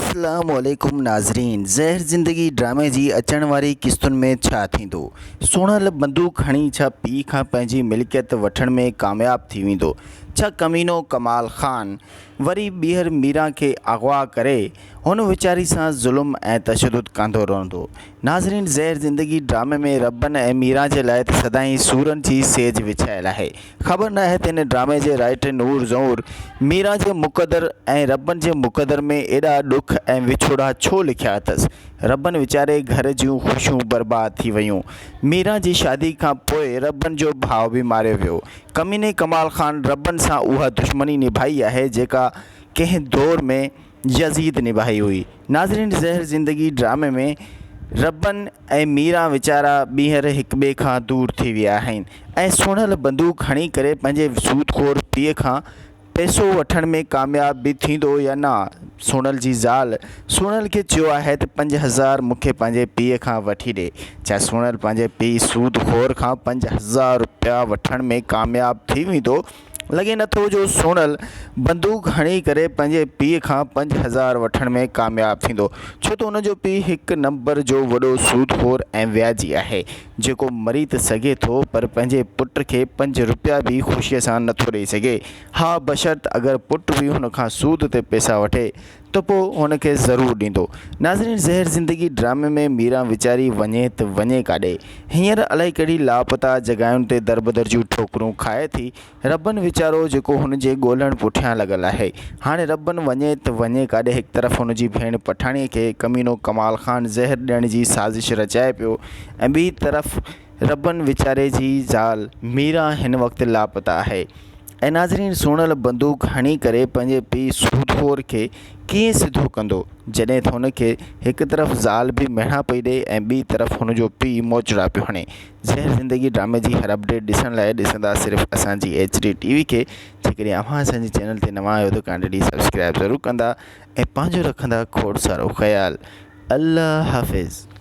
अस्सलामुअलैकुम नाज़रीन। ज़हर ज़िंदगी ड्रामे जी अचण वारी क़िस्तुनि में छा थींदो? सोणल बंदूक खणी छा पीउ खां पंहिंजी मिल्कियत वठण में कामयाब थी वेंदो? छा कमीनो कमाल ख़ान वरी ॿीहर मीरा खे अगवा करे हुन वीचारी सां ज़ुल्म ऐं तशद्दुद कंदो रहंदो? नाज़रीन, ज़हर ज़िंदगी ड्रामे में रबन ऐं मीरा जे लाइ त सदाईं सूरनि जी सेज विछायल आहे। ख़बर न आहे त हिन ड्रामे जे राइटर नूर ज़हूर मीरा जे मुक़दर ऐं रबन जे मुक़दर में एॾा ॾुख ऐं विछोड़ा छो लिखिया अथसि। रबन वीचारे घर जूं ख़ुशियूं बर्बाद थी वियूं। मीरा जी शादी खां पोइ रबन जो भाउ बि मारियो वियो। कमीने कमाल ख़ान रबन सां उहा दुश्मनी निभाई आहे जेका कंहिं दौर में यज़ीद निभाई हुई। नाज़रीन, ज़हर ज़िंदगी ड्रामे में रबन ऐं मीरा वीचारा ॿीहर हिक ॿिए खां दूर थी विया आहिनि ऐं सोणल बंदूक खणी करे पंहिंजे सूदखोर पीउ खां पैसो वठण में कामयाब भी थींदो या न। सोणल जी ज़ाल सोणल खे चयो आहे त 5000 मूंखे पंहिंजे पीउ खां वठी ॾे। छा सोणल पंहिंजे पीउ सूदखोर खां 5000 रुपया वठण में कामयाब थी वेंदो? लॻे नथो जो सोणल बंदूक हणी करे पंहिंजे पीउ खां 5000 वठण में कामयाब थींदो, छो त हुनजो पीउ हिकु नंबर जो वॾो सूदखोर ऐं व्याजी आहे जेको मरी त सघे थो पर पंहिंजे पुट खे 5 रुपया भी ख़ुशीअ सां नथो ॾेई सघे। हा, बशर्त अगरि पुट बि हुन खां सूद ते पैसा वठे त पोइ हुनखे ज़रूरु ॾींदो। नाज़रीन, ज़हर ज़िंदगी ड्रामे में मीरा वीचारी वञे त वञे काॾे? हींअर अलाही कहिड़ी लापता जॻहियुनि ते दरबदर जूं ठोकरूं खाए थी। रबन वीचारो जेको हुनजे ॻोल्हण पुठियां लॻल आहे। हाणे रबन वञे त वञे काॾे? हिकु तरफ़ हुनजी भेण पठाणीअ खे कमीनो कमाल ख़ान ज़हर ॾियण जी साज़िश रचाए पियो ऐं ॿी तरफ़ रबन वीचारे जी ज़ाल मीरा हिन वक़्तु लापता आहे। ऐं नाज़रीन, सोणल बंदूक हणी करे पंहिंजे पीउ सूदखोर खे कीअं सिधो कंदो जॾहिं त हुनखे हिकु तरफ़ ज़ाल बि मेणा पई ॾे ऐं ॿी तरफ़ हुनजो पीउ मोचड़ा पियो हणे। ज़हर ज़िंदगी ड्रामे जी हर अपडेट ॾिसण लाइ ॾिसंदा सिर्फ़ु असांजी HD TV खे। जेकॾहिं अव्हां असांजे चैनल ते नवां आहियो त काइंडली सब्सक्राइब ज़रूरु कंदा ऐं पंहिंजो रखंदा खोड़ सारो ख़्यालु। अल्लाह हाफ़िज़।